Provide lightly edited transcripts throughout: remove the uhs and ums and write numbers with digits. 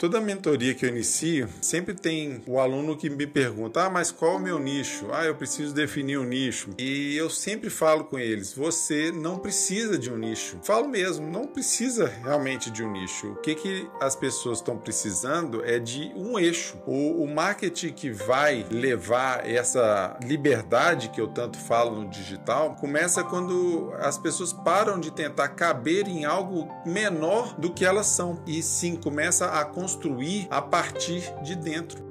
Toda mentoria que eu inicio, sempre tem o aluno que me pergunta, mas qual é o meu nicho? Eu preciso definir um nicho. E eu sempre falo com eles, você não precisa de um nicho. Falo mesmo, não precisa realmente de um nicho. O que as pessoas estão precisando é de um eixo. O marketing que vai levar essa liberdade que eu tanto falo no digital, começa quando as pessoas param de tentar caber em algo menor do que elas são. E sim, começa a construir a partir de dentro.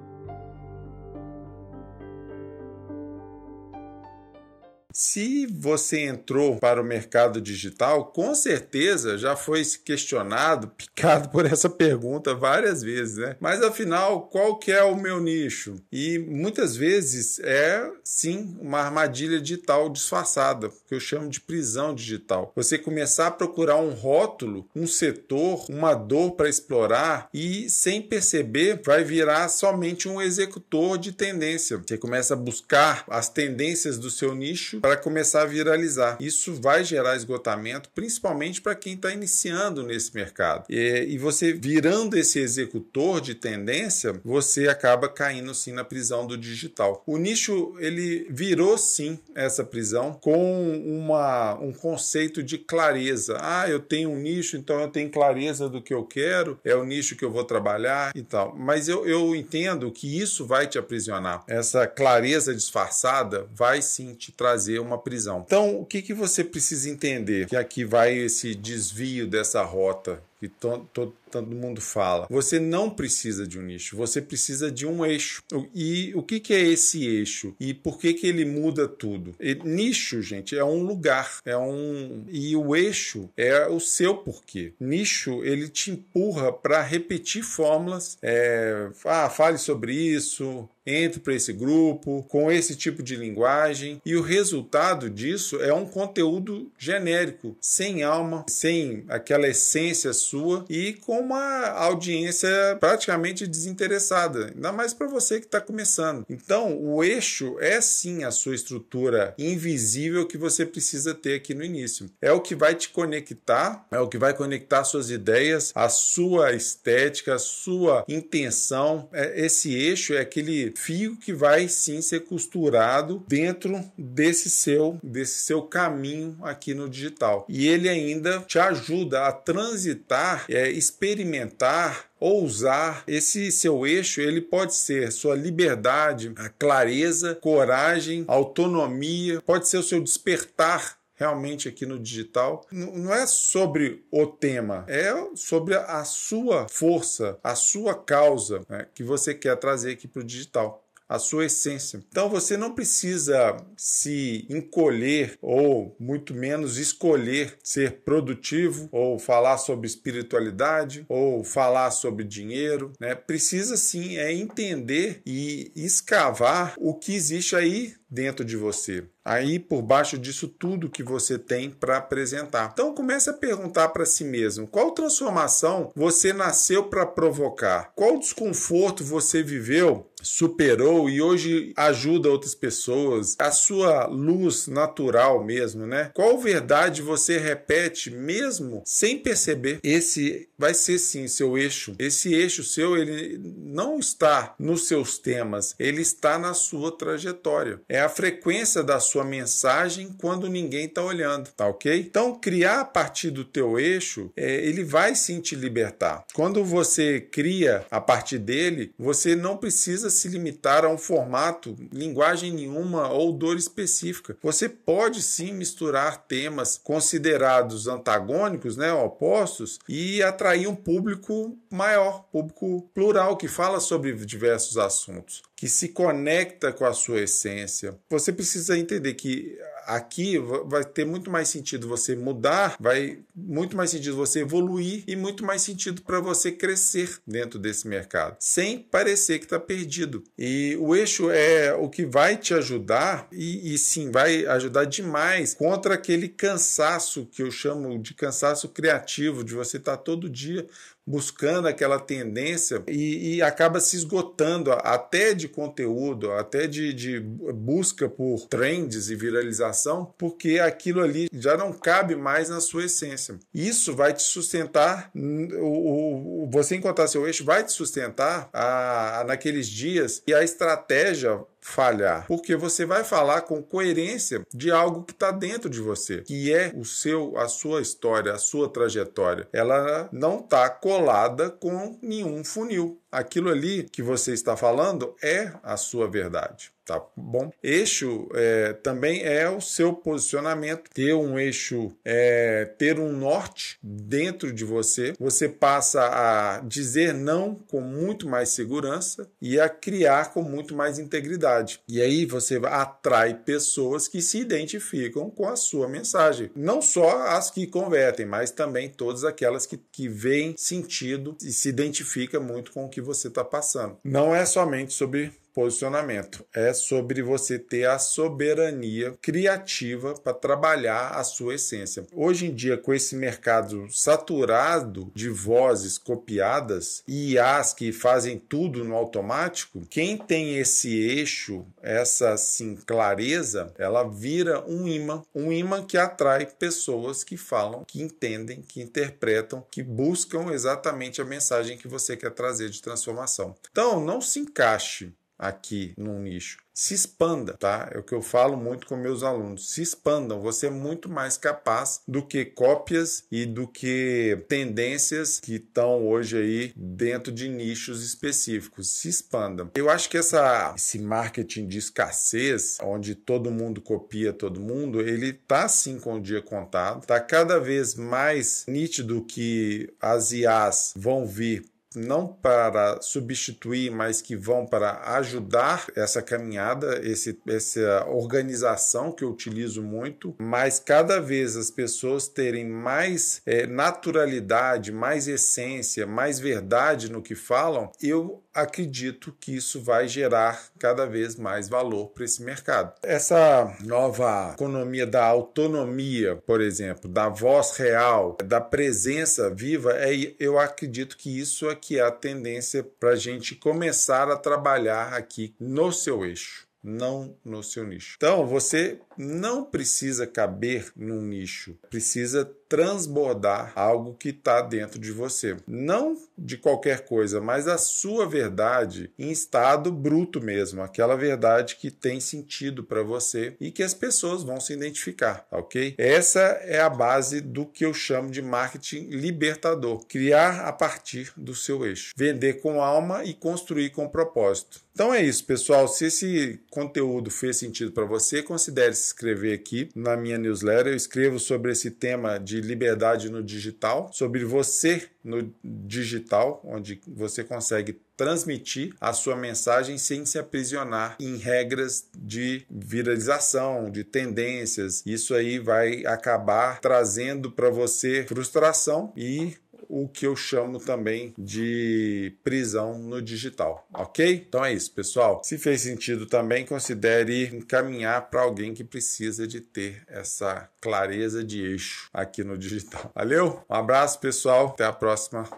Se você entrou para o mercado digital, com certeza já foi questionado, picado por essa pergunta várias vezes, né? Mas afinal, qual que é o meu nicho? E muitas vezes é, sim, uma armadilha digital disfarçada, que eu chamo de prisão digital. Você começar a procurar um rótulo, um setor, uma dor para explorar e, sem perceber, vai virar somente um executor de tendência. Você começa a buscar as tendências do seu nicho para começar a viralizar. Isso vai gerar esgotamento, principalmente para quem está iniciando nesse mercado. E você virando esse executor de tendência, você acaba caindo sim na prisão do digital. O nicho, ele virou sim essa prisão com um conceito de clareza. Eu tenho um nicho, então eu tenho clareza do que eu quero, é o nicho que eu vou trabalhar e tal. Mas eu entendo que isso vai te aprisionar. Essa clareza disfarçada vai sim te trazer uma prisão. Então, o que você precisa entender? Que aqui vai esse desvio dessa rota que todo mundo fala. Você não precisa de um nicho, você precisa de um eixo. E o que é esse eixo? E por que ele muda tudo? Nicho, gente, é um lugar, e o eixo é o seu porquê. Nicho, ele te empurra para repetir fórmulas. Fale sobre isso, entre para esse grupo, com esse tipo de linguagem, e o resultado disso é um conteúdo genérico, sem alma, sem aquela essência sua e com uma audiência praticamente desinteressada, ainda mais para você que está começando. Então, o eixo é sim a sua estrutura invisível que você precisa ter aqui no início. É o que vai te conectar, é o que vai conectar suas ideias, a sua estética, a sua intenção. Esse eixo é aquele fio que vai sim ser costurado dentro desse seu caminho aqui no digital. E ele ainda te ajuda a transitar, experimentar, ousar. Esse seu eixo, ele pode ser sua liberdade, a clareza, coragem, autonomia, pode ser o seu despertar realmente aqui no digital. Não é sobre o tema, é sobre a sua força, a sua causa, né, que você quer trazer aqui para o digital. A sua essência. Então você não precisa se encolher ou muito menos escolher ser produtivo ou falar sobre espiritualidade ou falar sobre dinheiro, né? Precisa sim entender e escavar o que existe aí dentro de você. Aí por baixo disso tudo que você tem para apresentar. Então comece a perguntar para si mesmo, qual transformação você nasceu para provocar? Qual desconforto você viveu, superou e hoje ajuda outras pessoas? A sua luz natural mesmo, né? Qual verdade você repete mesmo sem perceber? Esse vai ser sim seu eixo. Esse eixo seu, ele não está nos seus temas, ele está na sua trajetória. É a frequência da sua mensagem quando ninguém está olhando, tá ok? Então, criar a partir do teu eixo, ele vai sim te libertar. Quando você cria a partir dele, você não precisa se limitar a um formato, linguagem nenhuma ou dor específica. Você pode sim misturar temas considerados antagônicos, né, opostos, e atrair um público maior, público plural, que fala sobre diversos assuntos, que se conecta com a sua essência. Você precisa entender que aqui vai ter muito mais sentido você mudar, vai muito mais sentido você evoluir e muito mais sentido para você crescer dentro desse mercado, sem parecer que está perdido. E o eixo é o que vai te ajudar e sim, vai ajudar demais contra aquele cansaço que eu chamo de cansaço criativo, de você estar todo dia buscando aquela tendência e acaba se esgotando até de conteúdo, até de busca por trends e viralização, porque aquilo ali já não cabe mais na sua essência. Isso vai te sustentar, você encontrar seu eixo vai te sustentar naqueles dias e a estratégia falhar, porque você vai falar com coerência de algo que está dentro de você, que é a sua história, a sua trajetória. Ela não está colada com nenhum funil. Aquilo ali que você está falando é a sua verdade. Tá bom? Eixo também é o seu posicionamento. Ter um eixo ter um norte dentro de você. Você passa a dizer não com muito mais segurança e a criar com muito mais integridade. E aí você atrai pessoas que se identificam com a sua mensagem. Não só as que convertem, mas também todas aquelas que veem sentido e se identificam muito com o que você está passando. Não é somente sobre posicionamento, é sobre você ter a soberania criativa para trabalhar a sua essência. Hoje em dia, com esse mercado saturado de vozes copiadas e IAs que fazem tudo no automático, quem tem esse eixo, essa assim, clareza, ela vira um imã que atrai pessoas que falam, que entendem, que interpretam, que buscam exatamente a mensagem que você quer trazer de transformação. Então, não se encaixe aqui num nicho. Se expanda, tá? É o que eu falo muito com meus alunos. Se expandam. Você é muito mais capaz do que cópias e do que tendências que estão hoje aí dentro de nichos específicos. Se expandam. Eu acho que esse marketing de escassez, onde todo mundo copia todo mundo, ele tá sim com o dia contado. Tá cada vez mais nítido que as IAs vão vir não para substituir, mas que vão para ajudar essa caminhada, essa organização que eu utilizo muito, mas cada vez as pessoas terem mais naturalidade, mais essência, mais verdade no que falam, eu acredito que isso vai gerar cada vez mais valor para esse mercado. Essa nova economia da autonomia, por exemplo, da voz real, da presença viva, eu acredito que isso é que é a tendência para a gente começar a trabalhar aqui no seu eixo, não no seu nicho. Então, você não precisa caber num nicho, precisa transbordar algo que está dentro de você. Não de qualquer coisa, mas a sua verdade em estado bruto mesmo, aquela verdade que tem sentido para você e que as pessoas vão se identificar, ok? Essa é a base do que eu chamo de marketing libertador. Criar a partir do seu eixo. Vender com alma e construir com propósito. Então é isso, pessoal. Se esse conteúdo fez sentido para você, considere se inscrever aqui na minha newsletter. Eu escrevo sobre esse tema de liberdade no digital, sobre você no digital, onde você consegue transmitir a sua mensagem sem se aprisionar em regras de viralização, de tendências. Isso aí vai acabar trazendo para você frustração e o que eu chamo também de prisão no digital, ok? Então é isso, pessoal. Se fez sentido também, considere encaminhar para alguém que precisa de ter essa clareza de eixo aqui no digital. Valeu? Um abraço, pessoal. Até a próxima.